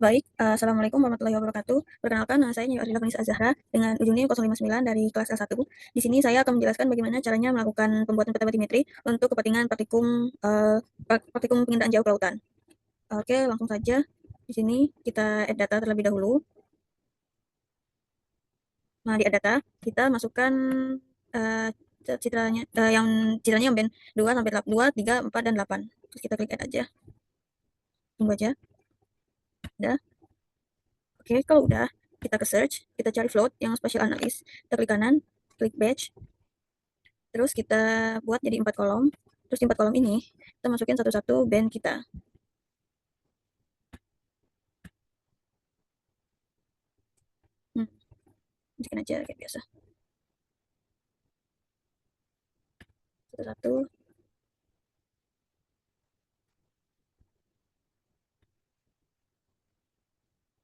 Baik, Assalamualaikum warahmatullahi wabarakatuh. Perkenalkan, nama saya Nyoy Ardila Vanessa Azahra dengan ujung NIM 059 dari kelas L1. Di sini saya akan menjelaskan bagaimana caranya melakukan pembuatan peta batimetri untuk kepentingan praktikum penginderaan jauh ke lautan. Oke, langsung saja. Di sini kita add data terlebih dahulu. Nah, di add data kita masukkan uh, citranya yang band 2 sampai 2, 3, 4, dan 8. Terus kita klik add aja. Tunggu aja. Udah. Oke, kalau udah, kita ke search, kita cari float yang spatial analysis, kita klik kanan, klik batch, terus kita buat jadi 4 kolom, terus di 4 kolom ini, kita masukin satu-satu band kita. Masukin aja kayak biasa. Satu-satu.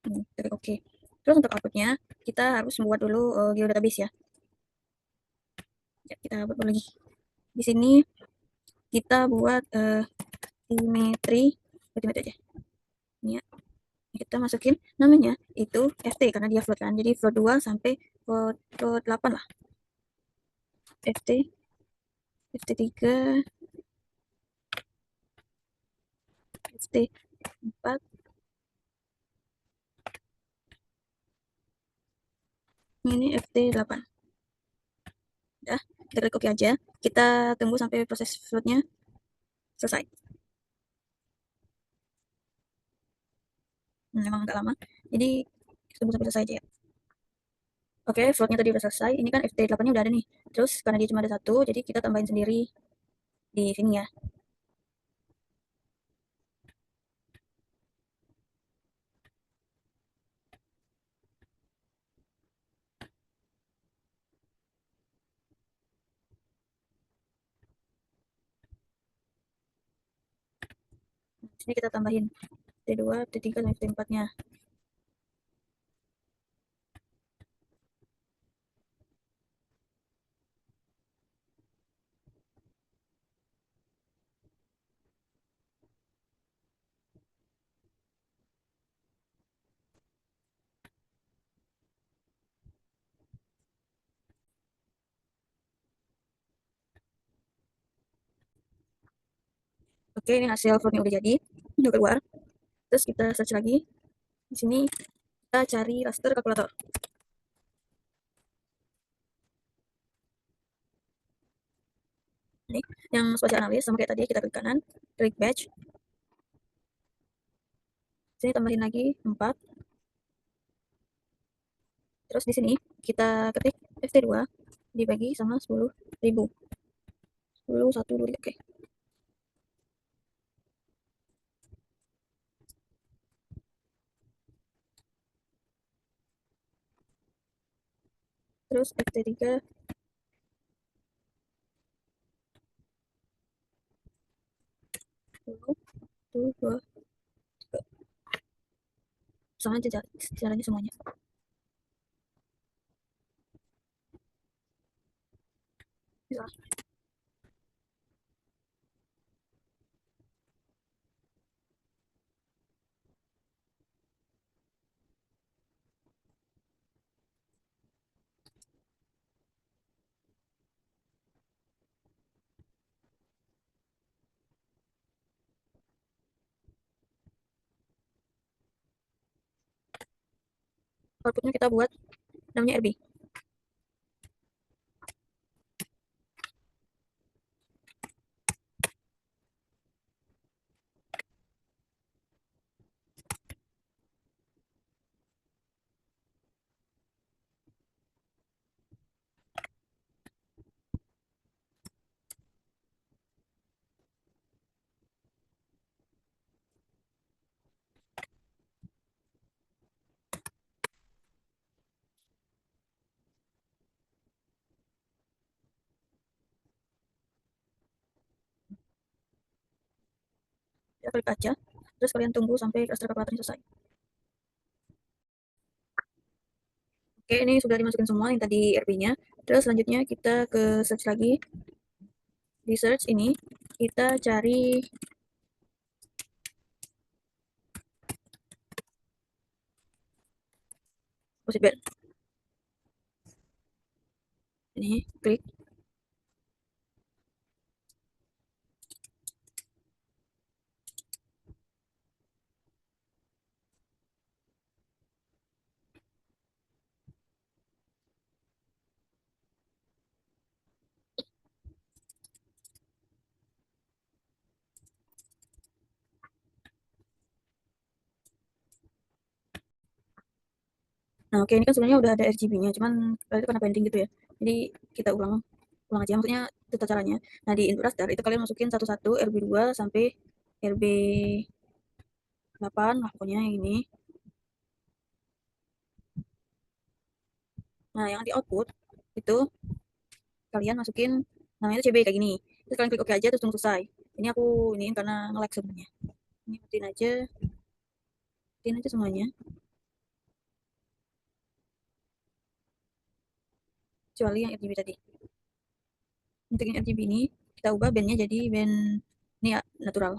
Klik oke. Terus untuk outputnya, kita harus membuat dulu geodatabase ya. Kita buat lagi. Di sini kita buat batimetri aja. Ini ya. Kita masukin namanya itu FT karena dia float kan. Jadi float 2 sampai float 8 lah. FT FT3 FT4 ini FT8. Udah, kita klik oke aja. Kita tunggu sampai proses floatnya selesai. Memang agak lama. Jadi tunggu sampai selesai aja ya. Oke, floatnya tadi udah selesai. Ini kan FT8-nya udah ada nih. Terus karena dia cuma ada satu, jadi kita tambahin sendiri di sini ya. Di sini kita tambahin T2, T3, dan T4-nya. Oke, ini hasil floatnya udah jadi. Udah keluar. Terus kita search lagi. Di sini kita cari raster kalkulator. Ini yang spatial analis sama kayak tadi, kita klik kanan, klik batch. Sini tambahin lagi 4. Terus di sini kita ketik FT2 dibagi sama 10.000. 10, 1, 2, 3, oke. Terus FT3 10, 1, 2, 3. Sama aja caranya semuanya. Bisa. Outputnya kita buat namanya RB. Kita klik aja. Terus kalian tunggu sampai raster kalkulatornya selesai. Oke, ini sudah dimasukin semua yang tadi RB-nya. Terus selanjutnya kita ke search lagi. Di search ini kita cari Post bed. Ini klik. Nah, oke, ini kan sebenarnya udah ada RGB-nya, cuman kali itu karena pending gitu ya. Jadi kita ulang ulang aja, maksudnya itu caranya. Nah, di input raster itu kalian masukin satu-satu RB2 sampai RB8 lah pokoknya yang ini. Nah, yang di output itu kalian masukin namanya itu CB kayak gini. Terus kalian klik OK aja terus tunggu selesai. Ini aku ini karena nge-lag sebenarnya. Ini matiin aja semuanya. Kecuali yang RGB tadi. Untuk yang RGB ini kita ubah bandnya jadi band ini ya natural.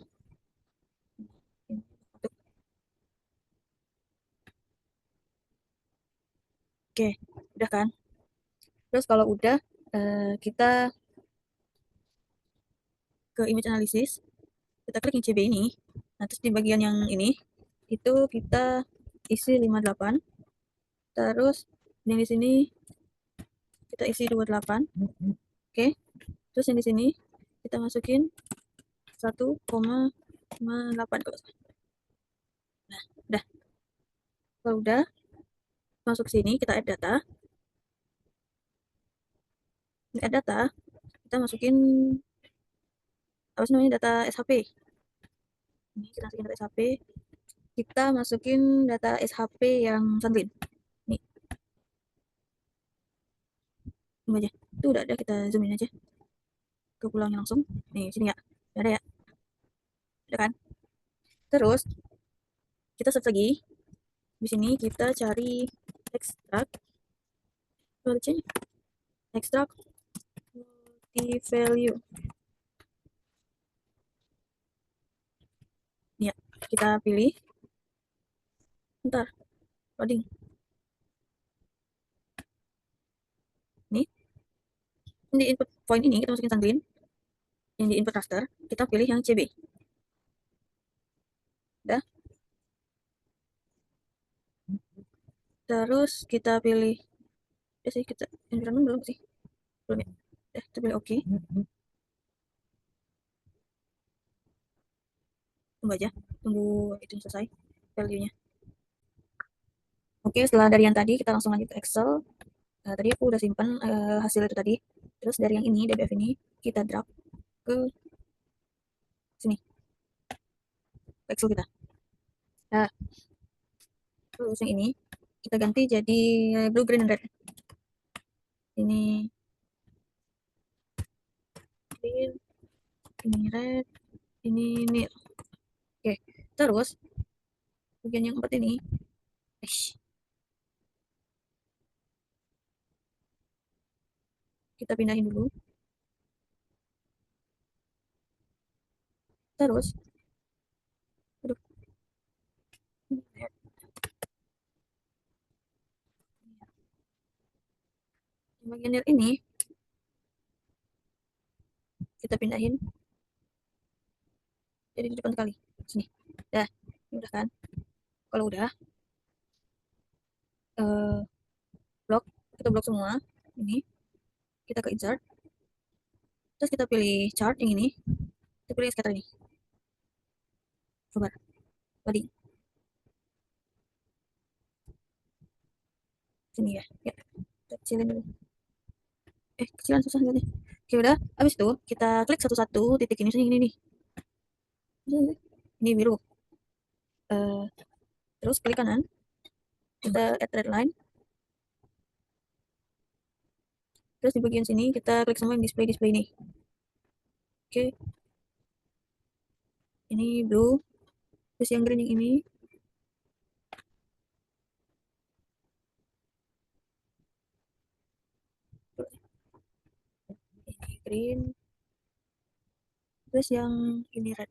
Oke, udah kan? Terus kalau udah kita ke image analysis, kita klik yang CB ini. Nah, terus di bagian yang ini itu kita isi 58. Terus yang di sini kita isi 28. Oke. Terus yang di sini kita masukin 1,8 kalau salah. Nah, udah. Kalau udah masuk sini kita add data. Di add data kita masukin apa sih namanya data SHP. Ini kita masukin data SHP. Kita masukin data SHP yang Sunblin. Nih, tunggu aja. Itu udah ada, kita zoomin aja ke pulangnya langsung. Nih, sini ya. Udah ada ya. Udah kan? Terus kita search lagi. Di sini kita cari extract extract multi value. Ya, kita pilih. Ntar loading. Nih, di input point ini kita masukin Sunblin. Yang di input raster kita pilih yang CB. Udah. Terus kita pilih. Udah sih, kita environment belum sih? Belum ya? Udah, kita pilih oke. Tunggu aja. Tunggu itu selesai value-nya. Oke, setelah dari yang tadi kita langsung lanjut ke Excel. Tadi aku udah simpan hasil itu tadi. Terus dari yang ini, DBF ini, kita drag ke sini, ke Excel kita. Nah, terus yang ini kita ganti jadi blue, green, and red. Ini green, ini red, ini nil. Oke, terus bagian yang keempat ini, kita pindahin dulu. Terus, aduh, bagian nil ini kita pindahin jadi di depan kali. Sini. Dah, udah kan? Kalau udah, eh, blok, kita blok semua. Ini, kita ke insert. Terus kita pilih chart yang ini. Kita pilih scatter ini. Coba, tadi. Sini ya. Ya, kita kecilin dulu. Kecilan susah nih. Oke, udah. Habis itu, kita klik satu-satu titik ini, sini, ini nih. Ini biru. Eh, terus klik kanan. Kita add red line. Terus di bagian sini, kita klik semua yang display-display ini. Oke. Ini blue. Terus yang green yang ini. Ini green. Terus yang ini red.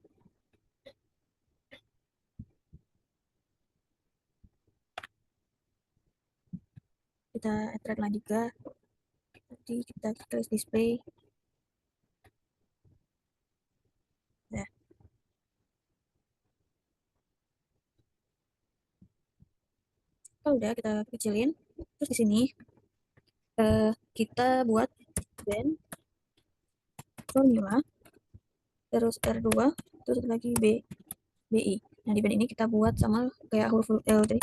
kita add line 3, nanti kita klik display. Nah, kalau udah kita kecilin, terus di sini kita buat band formula, terus R2, terus lagi BI. Nah, di band ini kita buat sama kayak huruf L tadi,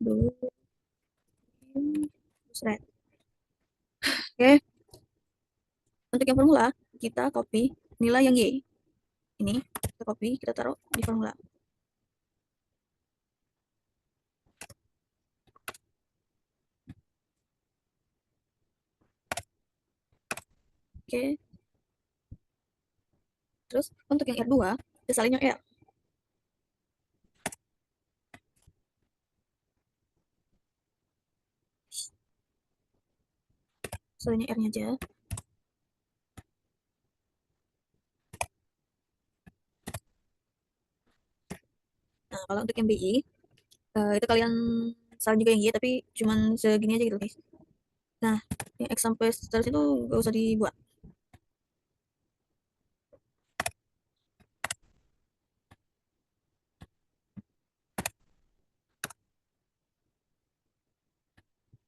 blue, red. Oke, untuk yang formula, kita copy nilai yang Y. Ini, kita copy, kita taruh di formula. Oke, terus untuk yang R2, kita salin yang R. Salin yang R-nya aja. Nah, kalau untuk yang BI, itu kalian salin juga yang Y, tapi cuman segini aja gitu, guys. Nah, yang X sampai seterusnya itu gak usah dibuat.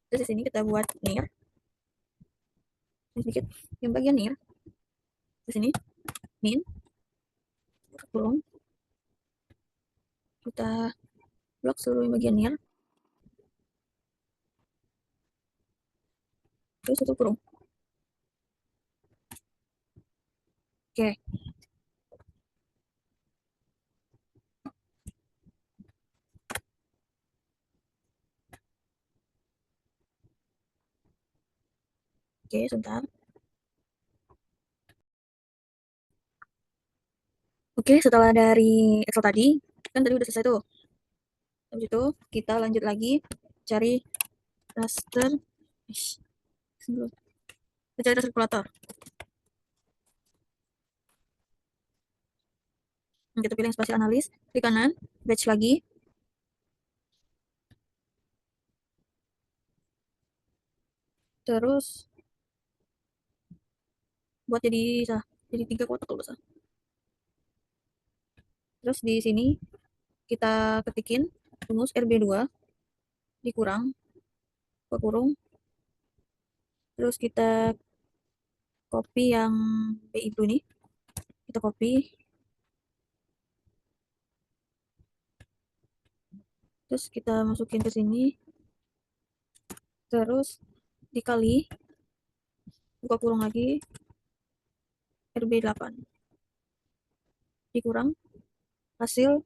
Terus di sini kita buat near, sedikit yang bagian near. Di sini min, kurung, kita blok seluruh bagian near, terus tutup kurung. Oke, oke, sebentar. Oke, setelah dari Excel tadi, kan tadi udah selesai tuh. Habis itu kita lanjut lagi cari raster. Kita cari raster kalkulator. Kita pilih yang spasial analis, klik kanan, batch lagi, terus buat jadi 3 kotak kalau usah. Terus di sini kita ketikin rumus RB2 dikurang ke kurung, terus kita copy yang B itu nih, kita copy, terus kita masukin ke sini, terus dikali, buka kurung lagi, RB8 dikurang hasil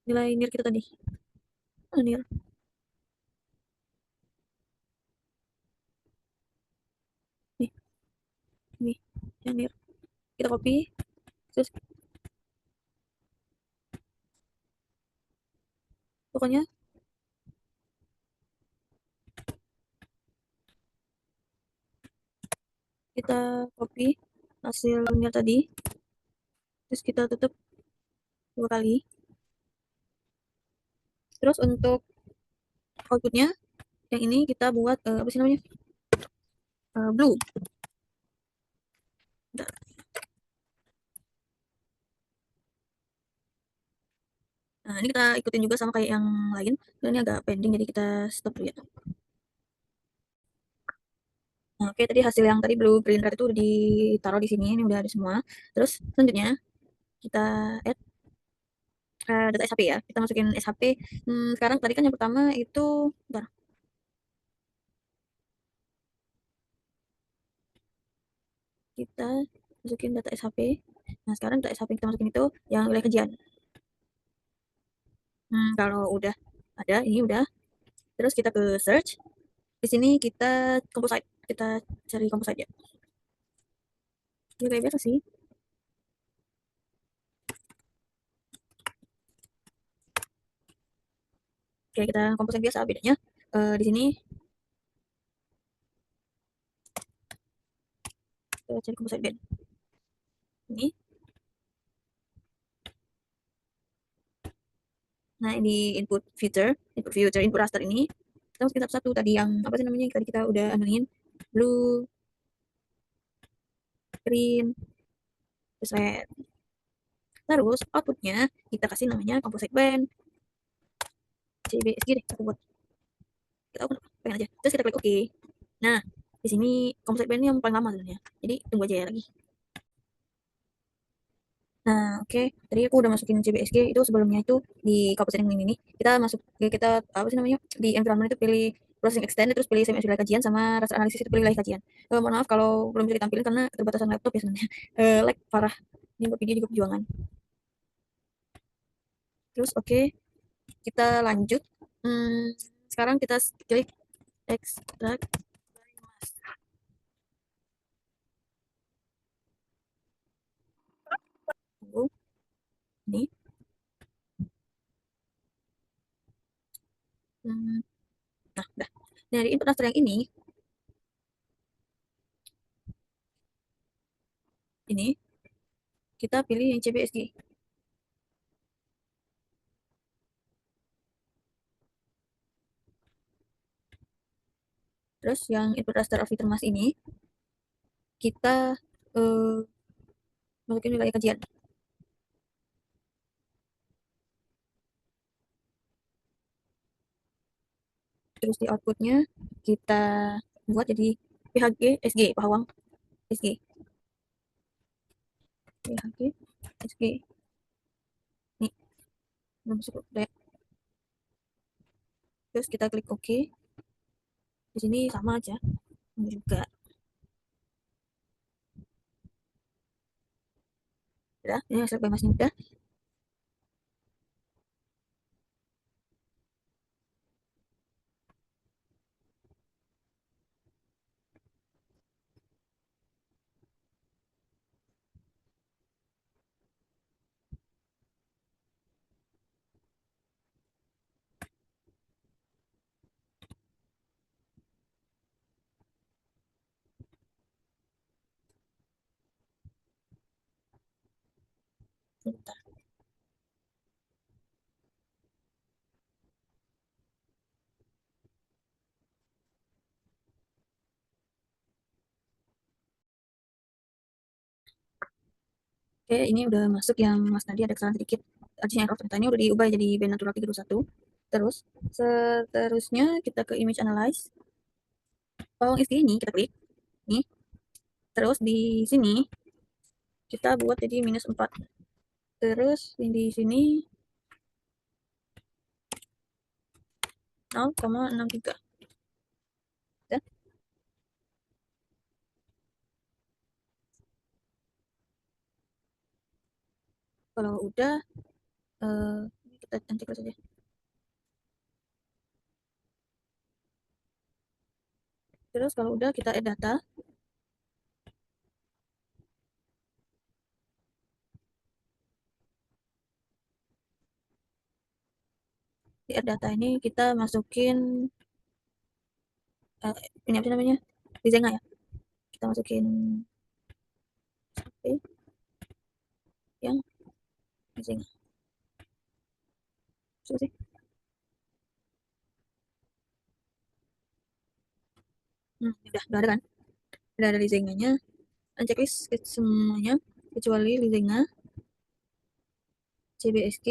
nilai nir kita tadi. Nir nih, ini yang nir kita copy, terus pokoknya kita copy hasil nir tadi, terus kita tutup 2 kali, terus untuk outputnya yang ini kita buat apa sih namanya, blue. Bentar. Nah, ini kita ikutin juga sama kayak yang lain. Dan ini agak pending, jadi kita stop dulu ya. Nah, oke, tadi hasil yang tadi blue, green, red itu udah ditaruh di sini. Ini udah ada semua. Terus selanjutnya kita add data SHP ya. Kita masukin SHP. Sekarang tadi kan yang pertama itu, bentar, kita masukin data SHP. Nah, sekarang data SHP yang kita masukin itu yang wilayah kajian. Kalau udah ada, ini udah. Terus kita ke search. Di sini kita composite. Kita cari composite ya. Ya kayak biasa sih. Oke, kita composite biasa. Bedanya di sini kita cari composite band. Ini. Nah, ini input filter, input raster ini. Kita masukin satu-satu tadi yang apa sih namanya, yang tadi kita udah anuin, blue, green, terus red. Terus outputnya kita kasih namanya composite band CBSG deh aku buat, kita tahu kenapa, pengen aja. Terus kita klik OK. Nah, di sini composite band ini yang paling lama sebenarnya, jadi tunggu aja ya lagi. Nah, oke. Tadi aku udah masukin CBSG itu, sebelumnya itu di kabupaten yang ini kita masuk, kita apa sih namanya, di environment itu pilih processing extended, terus pilih semi wilayah kajian, sama raster analisis itu pilih wilayah kajian. Mohon maaf kalau belum bisa ditampilkan karena keterbatasan laptop ya sebenarnya. Lag parah. Ini buat video juga perjuangan. Terus oke, kita lanjut. Sekarang kita klik extract. Tunggu. Ini. Hmm, nah, udah. Dari input raster yang ini kita pilih yang CBSG. Terus yang input raster of Petermas ini kita eh, masukin wilayah kajian. Terus di outputnya kita buat jadi PHG SG, Pahawang SG, PHG SG. Nih, belum masuk udah ya. Terus kita klik OK. Di sini sama aja, ini juga. Udah, ini hasil bebasnya udah. Bentar. Oke, ini udah masuk yang Mas tadi ada kesalahan sedikit. Artinya error ternyata ini udah diubah jadi band natural 321. Terus seterusnya kita ke image analyze. Pawang SG ini kita klik. Nih. Terus di sini kita buat jadi -4. Terus di sini 0,63. Ya. Kalau udah eh, kita nanti close aja. Terus kalau udah kita add data. Di add data ini kita masukin ini apa sih namanya? Dizenga ya. Kita masukin sampai yang Dizenga. Sudah sih. Udah ada kan? Udah ada Dizenganya. Checklist semuanya kecuali Dizenga, CBSG,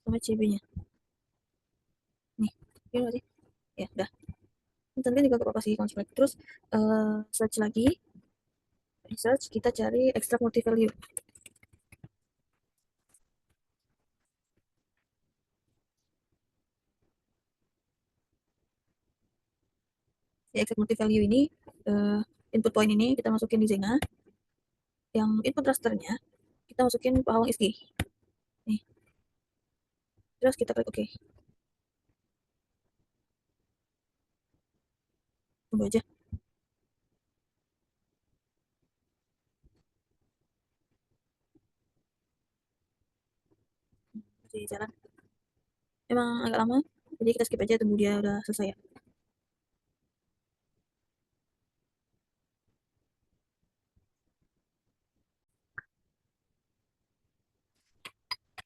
sama CB-nya. Nih, gimana sih? Ya, udah. Nanti juga gak apa-apa sih kalau select. Terus search lagi, research, kita cari extract multi-value. Di extract multi-value ini, input point ini kita masukin di Zenga. Yang input rasternya, kita masukin Pahawang SG. Nih. Terus kita klik OK. Tunggu aja. Masih jalan. Emang agak lama, jadi kita skip aja, tunggu dia udah selesai ya.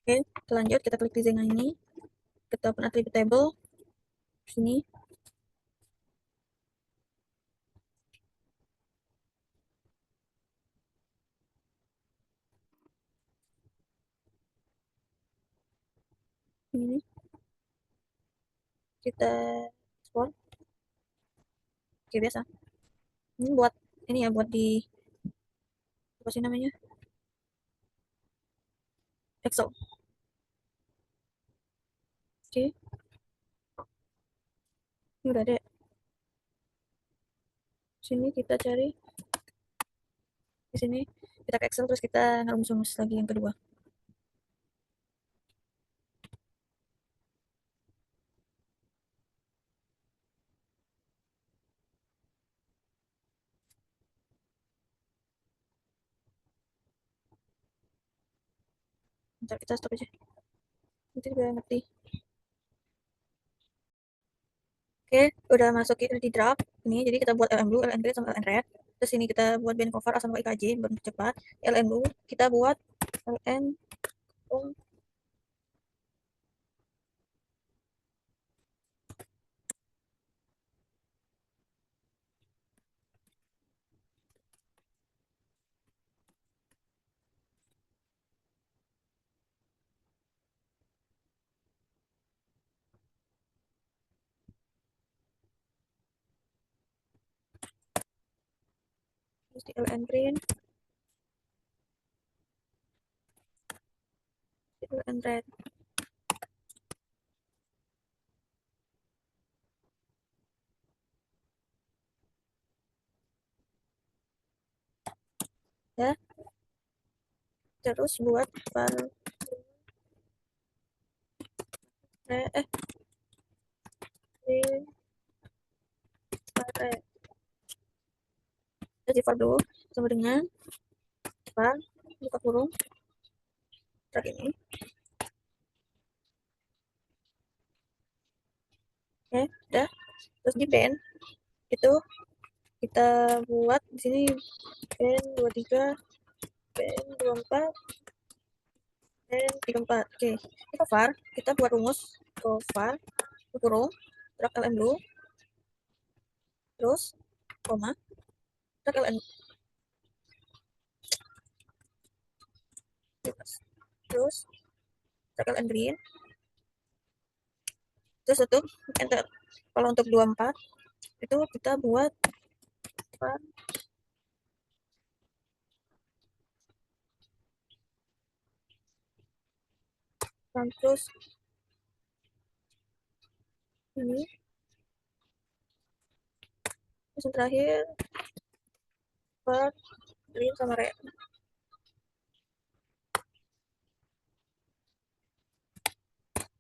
Oke, lanjut kita klik di Zenga ini, kita open attribute table, Sini, ini kita ekspor. Oke, biasa. Ini buat ini ya, buat di apa sih namanya? Excel. Oke, ini udah ada. Sini kita cari di sini, kita ke Excel terus kita ngerumus lagi yang kedua. Bentar, kita stop aja. Nanti juga ngerti. Oke, udah masuk di draft ini. Jadi kita buat LN blue, LN green sama LN red. Terus ini kita buat band cover A sama IKJ cepat. LN blue kita buat LN terus di LN green, di LN red. Ya, terus buat var green, var red. Terus di var blue sama dengan var buka kurung track ini. Oke, udah. Terus di band itu kita buat di sini band 23, band 24, band 34. Oke, di cover kita buat rumus cover kurung track LN blue terus koma track LN terus track LN green terus tutup enter. Kalau untuk 24 itu kita buat terus ini terus yang terakhir buat green sama red.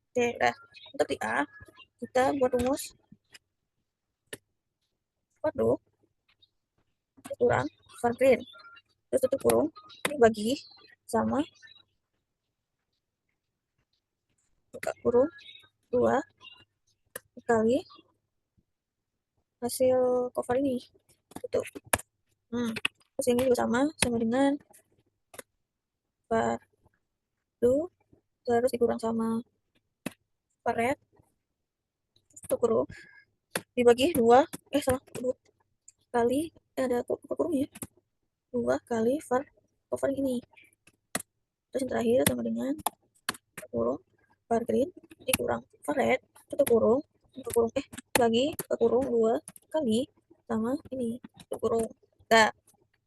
Oke, udah. Untuk di A kita buat rumus waduh kurang var green terus tutup kurung dibagi sama buka kurung 2 kali hasil cover ini tutup. Terus ini juga sama dengan var blue terus dikurang sama var red tutup kurung dibagi 2 salah 2 kali ada kurungnya 2 kali var cover ini. Terus yang terakhir sama dengan kurung var green dikurang var red tutup kurung lagi ke kurung 2 kali sama ini tutup kurung. Nah,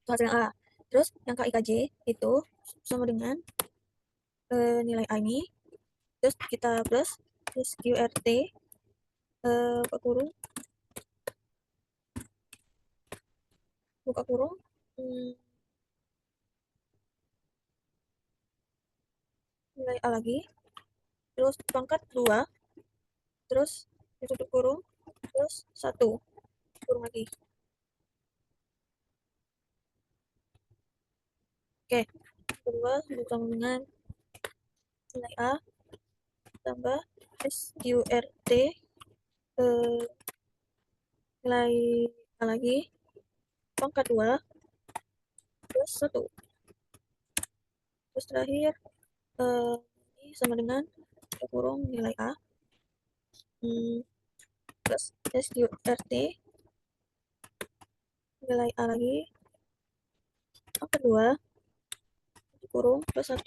hasilnya A. Terus yang KIKJ itu sama dengan nilai A ini terus kita plus QRT buka kurung buka kurung nilai A lagi terus pangkat 2 terus ditutup kurung terus 1 kurung lagi. Oke, kedua sama dengan nilai A tambah SQRT nilai A lagi pangkat 2 plus 1 terus terakhir ini sama dengan kurung nilai A plus SURT nilai A lagi apa 2 kurung plus 1.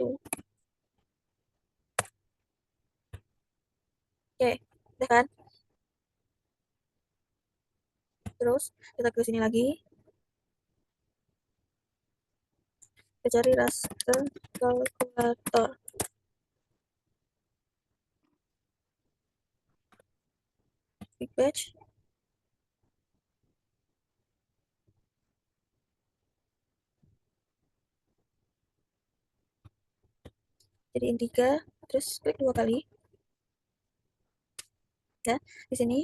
Oke, udah kan? Terus kita ke sini lagi, kita cari raster kalkulator. Big batch. Jadiin 3, terus klik 2 kali. Ya, di sini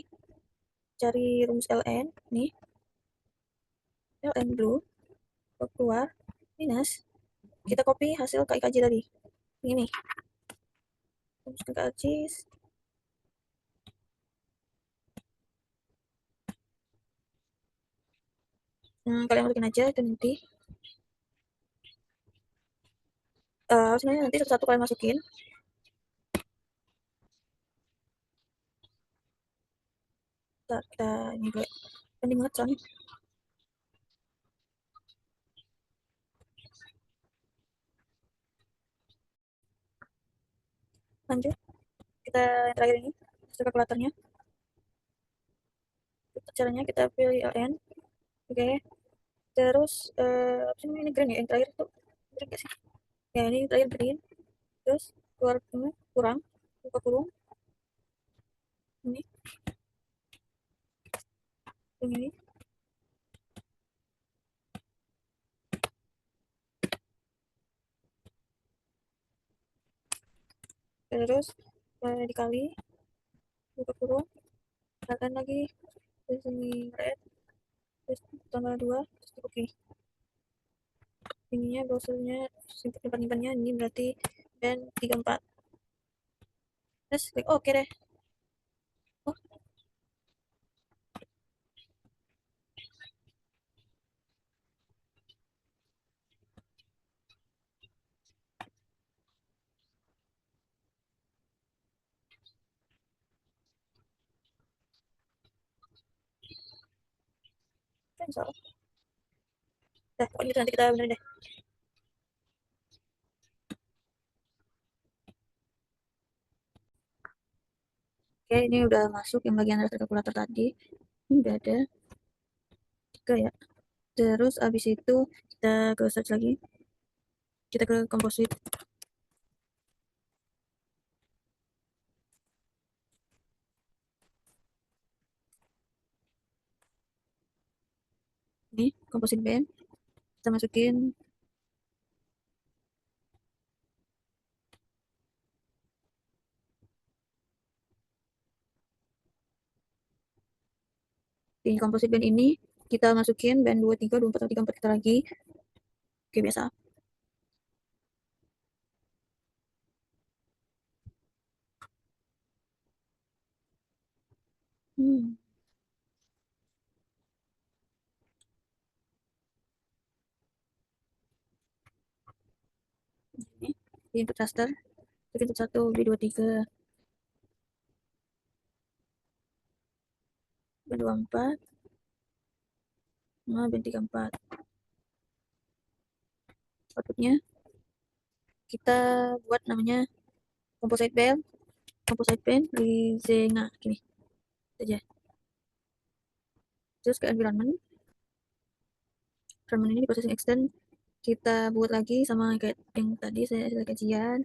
cari rumus ln, nih, ln blue, keluar, minus, kita copy hasil KIKJ tadi. Ini nih, rumus KIKJ, kalian masukin aja itu nanti. Sebenarnya nanti satu-satu kalian masukin. Kita ini dulu. Penting banget soalnya. Lanjut, kita yang terakhir ini, hasil kalkulatornya. Caranya kita pilih ln. Oke, terus ini green ya, yang terakhir tuh green gak sih? Ya, ini terakhir green. Terus keluar kurang, buka kurung, ini, yang ini. Terus dikali, buka kurung, tekan lagi, di sini red, terus tambah 2, terus oke. Okay. Ininya browsernya simpan-simpannya ini berarti dan 34. Terus klik oke deh. Oh, cancel. Dah, pokoknya gitu nanti kita benerin deh. Oke, ini udah masuk yang bagian data kalkulator tadi. Ini udah ada 3 ya. Terus abis itu kita ke search lagi. Kita ke composite. Ini composite band. Kita masukin di composite band ini. Kita masukin band 23, 24, 34 kita lagi. Oke, biasa. Hmm. Ini di input raster. Kita input 1, B23, B24, nah B34. Outputnya kita buat namanya composite band di Zenga gini aja. Terus ke environment ini di processing extend kita buat lagi sama kayak yang tadi saya hasil kajian.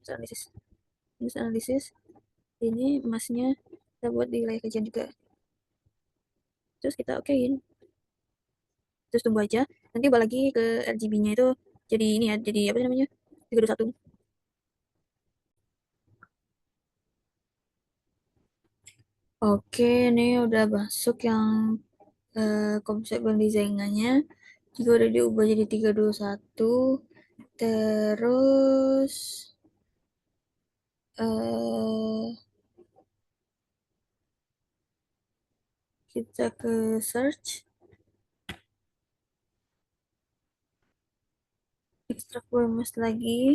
Analisis, analisis ini emasnya kita buat di layar kajian juga. Terus kita okein, terus tunggu aja nanti balik lagi ke RGB-nya itu jadi ini ya, jadi apa namanya, 321. Oke, ini udah masuk yang konsep desainnya juga udah diubah jadi 321. Terus eh kita ke search, ekstrak formas lagi.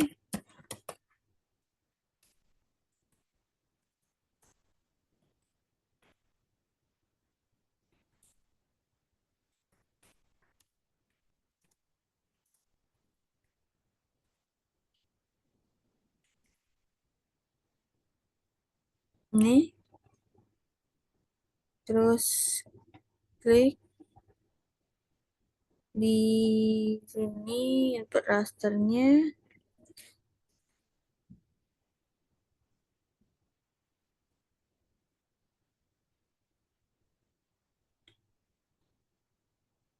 ini, terus klik di sini input rasternya,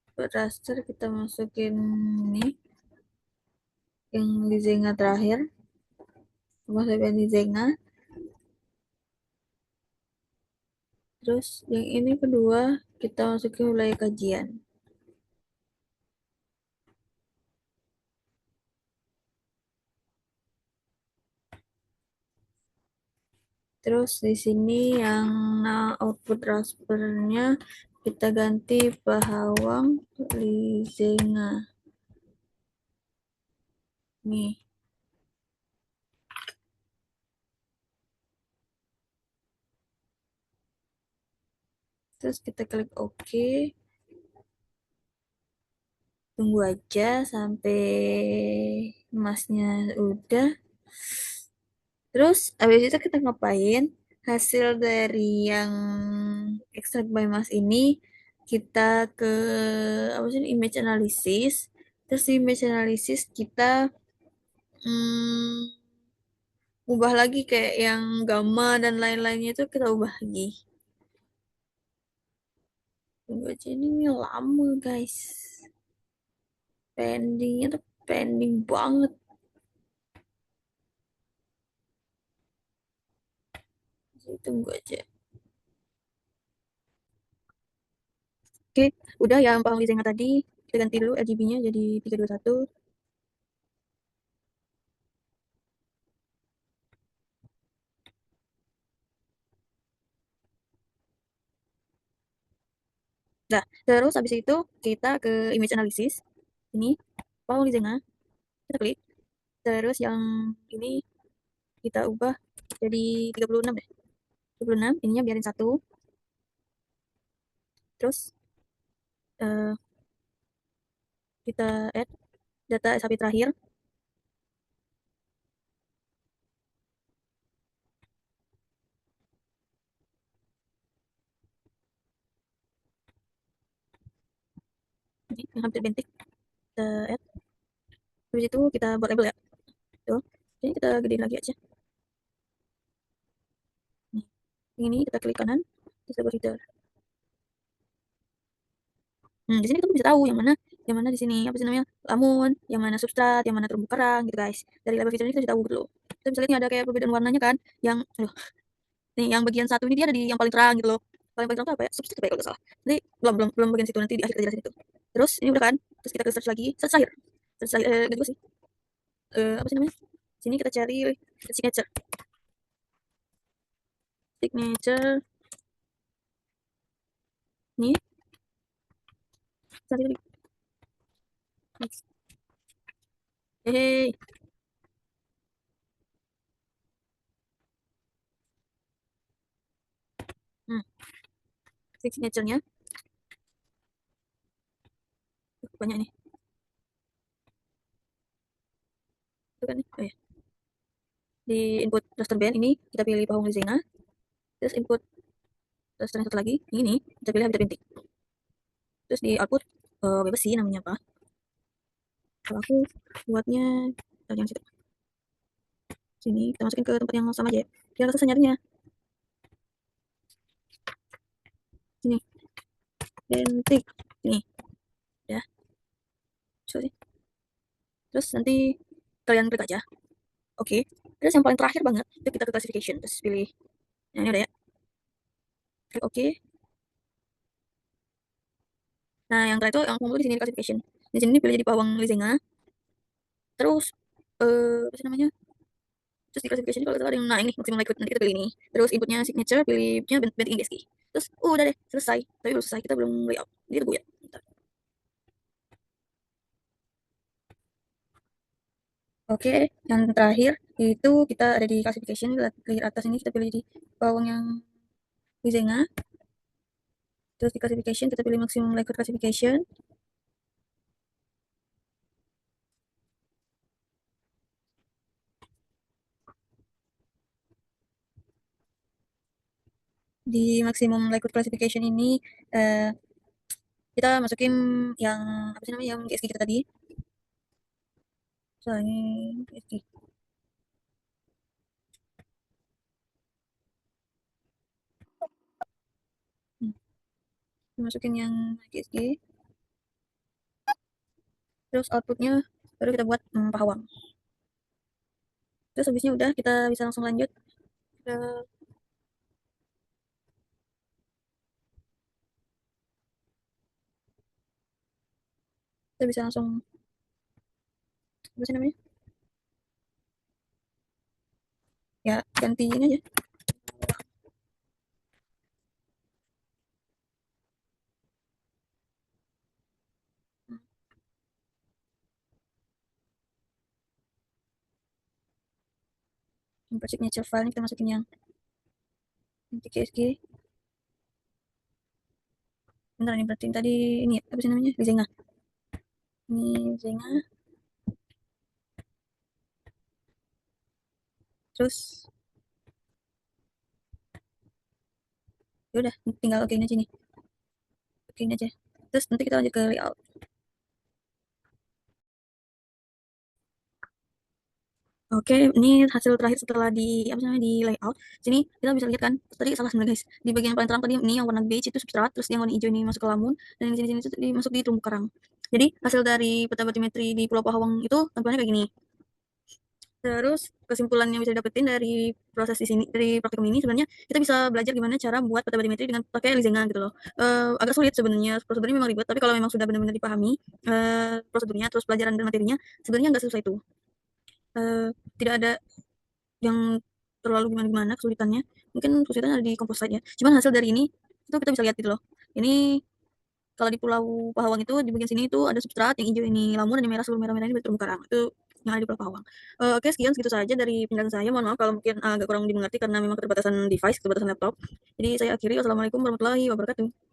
input raster kita masukin ini yang di Zenga terakhir, masukin di Zenga, terus yang ini kedua kita masukin wilayah kajian. Terus di sini yang output raspernya kita ganti Pahawang Lizenga. Nih. Terus kita klik OK. Tunggu aja sampai emasnya udah. Terus habis itu kita ngapain? Hasil dari yang extract by mass ini kita ke apa sih image analysis. Terus di image analysis kita hmm, ubah lagi kayak yang gamma dan lain-lainnya itu kita ubah lagi. Tunggu aja ini lama guys. Pendingnya tuh pending banget. Jadi, tunggu aja. Oke, udah yang paham desainnya tadi. Kita ganti dulu RGB-nya jadi 321. Nah, terus habis itu kita ke image analysis. Ini, paham desainnya. Kita klik. Terus yang ini kita ubah jadi 36 deh. 36, ininya biarin 1. Terus eh, kita add data SAP terakhir. Ini yang hampir identik. Kita add. Habis itu kita buat label ya. Tuh. Jadi kita gedein lagi aja. Nih. Ini kita klik kanan. Terus kita filter. Di sini kita bisa tahu yang mana di sini apa sih namanya lamun, yang mana substrat, yang mana terumbu karang gitu guys. Dari label fitur ini kita bisa tahu gitu loh. Kita bisa lihat nih ada kayak perbedaan warnanya kan. Yang aduh, nih yang bagian satu ini dia ada di yang paling terang gitu loh. Paling paling terang itu apa ya? Substrat apa ya kalau nggak salah. Jadi belum bagian situ nanti di akhir kita jelasin itu. Terus ini udah kan. Terus kita ke search lagi, search akhir. Search akhir gitu sih. Apa sih namanya? Sini kita cari signature. Signature nih. Cari Hehehe. Hmm, signature-nya banyak nih. Itu kan nih. Oh, ya. Di input raster band ini kita pilih Pahong Lizenga. Terus input raster yang satu lagi ini kita pilih habitat bintik. Terus di output bebas sih namanya apa. Kalau aku buatnya yang situ. Sini kita masukin ke tempat yang sama aja ya. Biar susah nyarinya. Sini bintik. Ini ya. So, sih. Terus nanti kalian klik aja. Oke. Terus yang paling terakhir banget itu kita ke classification. Terus pilih yang ini ada ya. Klik oke. Nah, yang terakhir itu yang kumpul di sini di classification. Di sini pilih jadi pawang Lizenga. Terus apa sih namanya? Terus di classification kalau ada yang nah ini maksimal liquid nanti kita pilih ini. Terus inputnya signature, pilihnya band IGSK. Terus udah deh selesai. Tapi belum selesai kita belum layout. Jadi tunggu ya. Bentar. Oke, yang terakhir itu kita ada di classification di atas ini kita pilih di bawang yang Lizenga. Terus di classification kita pilih maximum liquid classification. Di maximum likelihood classification ini uh, kita masukin yang apa sih namanya yang GSG kita tadi. Soalnya GSG. Hmm. Masukin yang GSG. Terus outputnya baru kita buat pahawang. Terus habisnya udah kita bisa langsung lanjut ke kita bisa langsung apa sih namanya ya ganti ini aja. Import signature file kita masukin yang GSG. Bentar ini berarti tadi ini ya, apa sih namanya Lizenga. Ini Lizenga. Terus ya udah tinggal oke aja nih. Oke aja. Terus nanti kita lanjut ke layout. Oke, ini hasil terakhir setelah di apa namanya di layout. Sini kita bisa lihat kan, tadi salah sebenarnya guys. Di bagian paling terang tadi ini yang warna beige itu substrat, terus yang warna hijau ini masuk ke lamun, dan yang sini-sini itu masuk di terumbu karang. Jadi hasil dari peta batimetri di Pulau Pahawang itu tampilannya kayak gini. Terus kesimpulan yang bisa didapetin dari proses di sini dari praktikum ini sebenarnya kita bisa belajar gimana cara buat peta batimetri dengan pakai Lizenga gitu loh. Agak sulit sebenarnya, prosedurnya memang ribet, tapi kalau memang sudah benar-benar dipahami prosedurnya, terus pelajaran dan materinya, sebenarnya nggak susah itu. Eh, Tidak ada yang terlalu gimana-gimana kesulitannya. Mungkin kesulitannya ada di composite ya. Cuman hasil dari ini itu kita bisa lihat gitu loh. Ini kalau di Pulau Pahawang itu di bagian sini itu ada substrat, yang hijau ini lamun, dan yang merah seluruh merah-merah ini terumbu karang. Itu yang ada di Pulau Pahawang. Oke, sekian segitu saja dari penjelasan saya. Mohon maaf kalau mungkin agak kurang dimengerti karena memang keterbatasan device, keterbatasan laptop. Jadi saya akhiri. Wassalamualaikum warahmatullahi wabarakatuh.